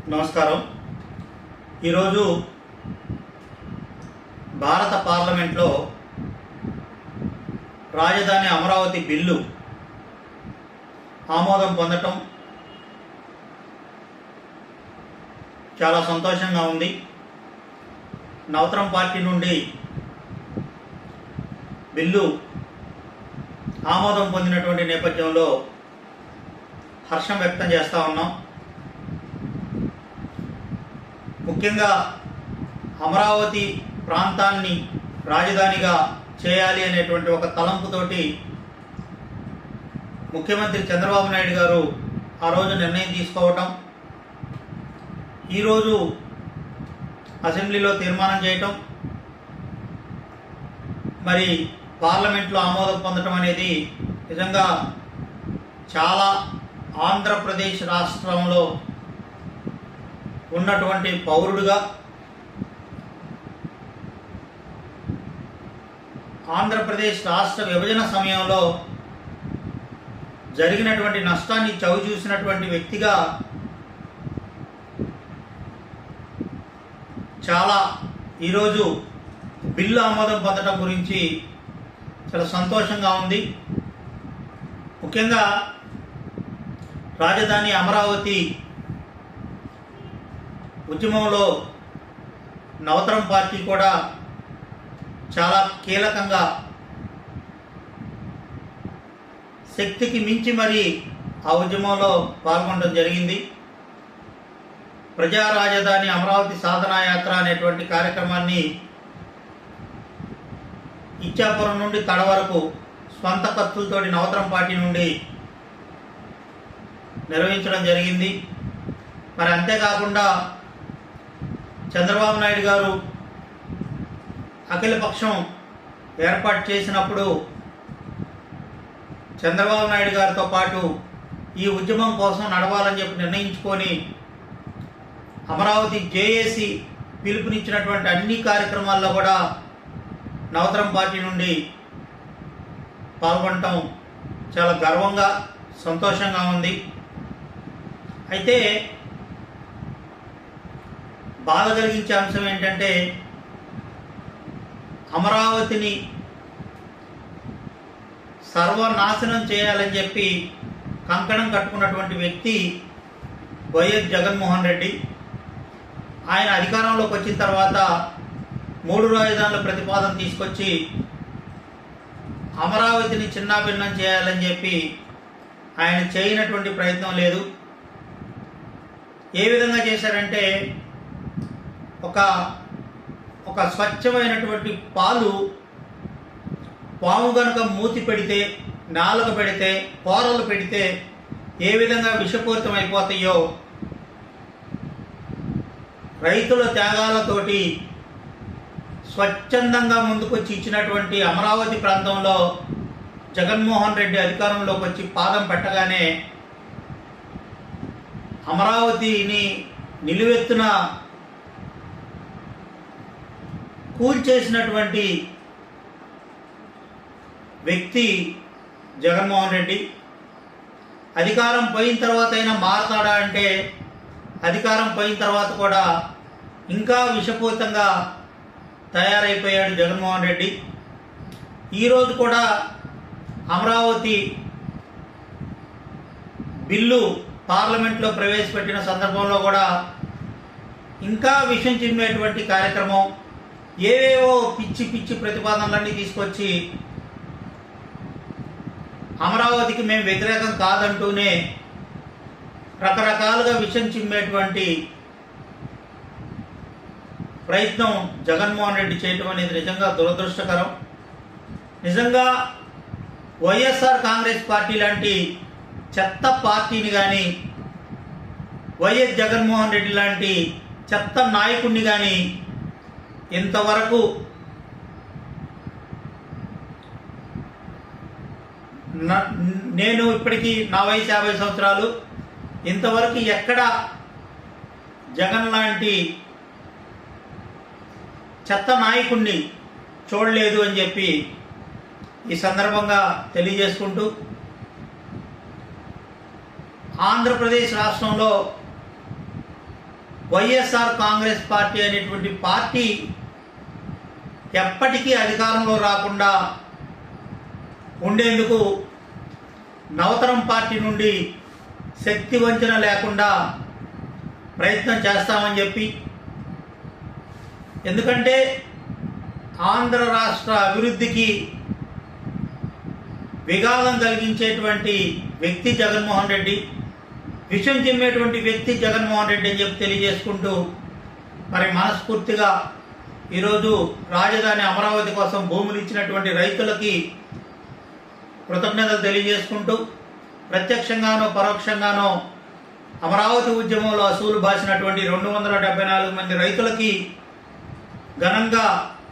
నమస్కారం. ఈరోజు భారత పార్లమెంట్లో రాజధాని అమరావతి బిల్లు ఆమోదం పొందటం చాలా సంతోషంగా ఉంది. నవతరం పార్టీ నుండి బిల్లు ఆమోదం పొందినటువంటి నేపథ్యంలో హర్షం వ్యక్తం చేస్తూ ఉన్నాం. ముఖ్యంగా అమరావతి ప్రాంతాన్ని రాజధానిగా చేయాలి అనేటువంటి ఒక తలంపుతోటి ముఖ్యమంత్రి చంద్రబాబు నాయుడు గారు ఆ రోజు నిర్ణయం తీసుకోవటం, ఈరోజు అసెంబ్లీలో తీర్మానం చేయటం, మరి పార్లమెంట్లో ఆమోదం పొందటం అనేది నిజంగా చాలా ఆంధ్రప్రదేశ్ రాష్ట్రంలో ఉన్నటువంటి పౌరుడుగా, ఆంధ్రప్రదేశ్ రాష్ట్ర విభజన సమయంలో జరిగినటువంటి నష్టాన్ని చవిచూసినటువంటి వ్యక్తిగా చాలా ఈరోజు బిల్లు ఆమోదం పొందడం గురించి చాలా సంతోషంగా ఉంది. ముఖ్యంగా రాజధాని అమరావతి ఉద్యమంలో నవతరం పార్టీ కూడా చాలా కీలకంగా శక్తికి మించి మరి ఆ ఉద్యమంలో పాల్గొనడం జరిగింది. ప్రజా రాజధాని అమరావతి సాధనా యాత్ర అనేటువంటి కార్యక్రమాన్ని ఇచ్చాపురం నుండి తడ వరకు స్వంత ఖర్చులతోటి నవతరం పార్టీ నుండి నిర్వహించడం జరిగింది. మరి అంతేకాకుండా చంద్రబాబు నాయుడు గారు అఖిలపక్షం ఏర్పాటు చేసినప్పుడు చంద్రబాబు నాయుడు గారితో పాటు ఈ ఉద్యమం కోసం నడవాలని చెప్పి నిర్ణయించుకొని అమరావతి జేఏసీ పిలుపునిచ్చినటువంటి అన్ని కార్యక్రమాల్లో కూడా నవతరం పార్టీ నుండి పాల్గొనటం చాలా గర్వంగా, సంతోషంగా ఉంది. అయితే బాధ కలిగించే అంశం ఏంటంటే, అమరావతిని సర్వనాశనం చేయాలని చెప్పి కంకణం కట్టుకున్నటువంటి వ్యక్తి వైఎస్ జగన్మోహన్ రెడ్డి. ఆయన అధికారంలోకి వచ్చిన తర్వాత 3 రాజధానుల ప్రతిపాదన తీసుకొచ్చి అమరావతిని చిన్నాభిన్నం చేయాలని చెప్పి ఆయన చేయనటువంటి ప్రయత్నం లేదు. ఏ విధంగా చేశారంటే, ఒక స్వచ్ఛమైనటువంటి పాలు పాము గనుక మూతి పెడితే, నాలుక పెడితే, కూరలు పెడితే ఏ విధంగా విషపూరితం అయిపోతాయో, రైతుల త్యాగాలతోటి స్వచ్ఛందంగా ముందుకొచ్చి ఇచ్చినటువంటి అమరావతి ప్రాంతంలో జగన్మోహన్ రెడ్డి అధికారంలోకి వచ్చి పాదం పెట్టగానే అమరావతిని నిలువెత్తున కూల్చేసినటువంటి వ్యక్తి జగన్మోహన్ రెడ్డి. అధికారం పోయిన తర్వాత అయినా మారతాడా అంటే, అధికారం పోయిన తర్వాత కూడా ఇంకా విషపూరితంగా తయారైపోయాడు జగన్మోహన్ రెడ్డి. ఈరోజు కూడా అమరావతి బిల్లు పార్లమెంట్లో ప్రవేశపెట్టిన సందర్భంలో కూడా ఇంకా విషం చిమ్మేటువంటి కార్యక్రమం, ఏవేవో పిచ్చి పిచ్చి ప్రతిపాదనలన్నీ తీసుకొచ్చి అమరావతికి మేము వ్యతిరేకం కాదంటూనే రకరకాలుగా విషం చిమ్మేటువంటి ప్రయత్నం జగన్మోహన్ రెడ్డి చేయటం అనేది నిజంగా దురదృష్టకరం. నిజంగా వైఎస్ఆర్ కాంగ్రెస్ పార్టీ లాంటి చెత్త పార్టీని కానీ, వైఎస్ జగన్మోహన్ రెడ్డి లాంటి చెత్త నాయకుడిని కానీ ఇంతవరకు నేను ఇప్పటికీ నా వయసు 50 సంవత్సరాలు, ఇంతవరకు ఎక్కడ జగన్ లాంటి చెత్త నాయకుడిని చూడలేదు అని చెప్పి ఈ సందర్భంగా తెలియజేసుకుంటూ ఆంధ్రప్రదేశ్ రాష్ట్రంలో వైఎస్ఆర్ కాంగ్రెస్ పార్టీ అనేటువంటి పార్టీ ఎప్పటికీ అధికారంలో రాకుండా ఉండేందుకు నవతరం పార్టీ నుండి శక్తి వంచన లేకుండా ప్రయత్నం చేస్తామని చెప్పి, ఎందుకంటే ఆంధ్ర రాష్ట్ర అభివృద్ధికి విఘాతం కలిగించేటువంటి వ్యక్తి జగన్మోహన్ రెడ్డి, విషం చిమ్మేటువంటి వ్యక్తి జగన్మోహన్ రెడ్డి అని చెప్పి తెలియజేసుకుంటూ, మరి మనస్ఫూర్తిగా ఈరోజు రాజధాని అమరావతి కోసం భూములు ఇచ్చినటువంటి రైతులకి కృతజ్ఞతలు తెలియజేసుకుంటూ, ప్రత్యక్షంగానో పరోక్షంగానో అమరావతి ఉద్యమంలో అసూలు బాసినటువంటి 274 మంది రైతులకి ఘనంగా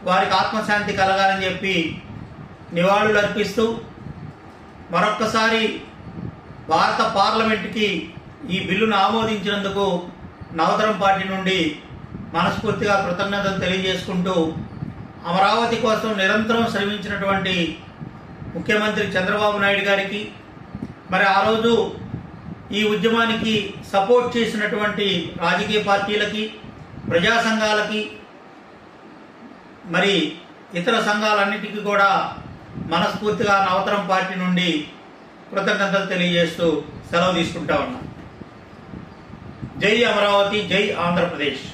వారికి ఆత్మశాంతి కలగాలని చెప్పి నివాళులు అర్పిస్తూ, మరొక్కసారి భారత పార్లమెంటుకి ఈ బిల్లును ఆమోదించినందుకు నవతరం పార్టీ నుండి మనస్ఫూర్తిగా కృతజ్ఞతలు తెలియజేసుకుంటూ, అమరావతి కోసం నిరంతరం శ్రమించినటువంటి ముఖ్యమంత్రి చంద్రబాబు నాయుడు గారికి, మరి ఆ రోజు ఈ ఉద్యమానికి సపోర్ట్ చేసినటువంటి రాజకీయ పార్టీలకి, ప్రజా సంఘాలకి, మరి ఇతర సంఘాలన్నిటికీ కూడా మనస్ఫూర్తిగా నవతరం పార్టీ నుండి కృతజ్ఞతలు తెలియజేస్తూ సెలవు తీసుకుంటా ఉన్నాం. జై అమరావతి, జై ఆంధ్రప్రదేశ్.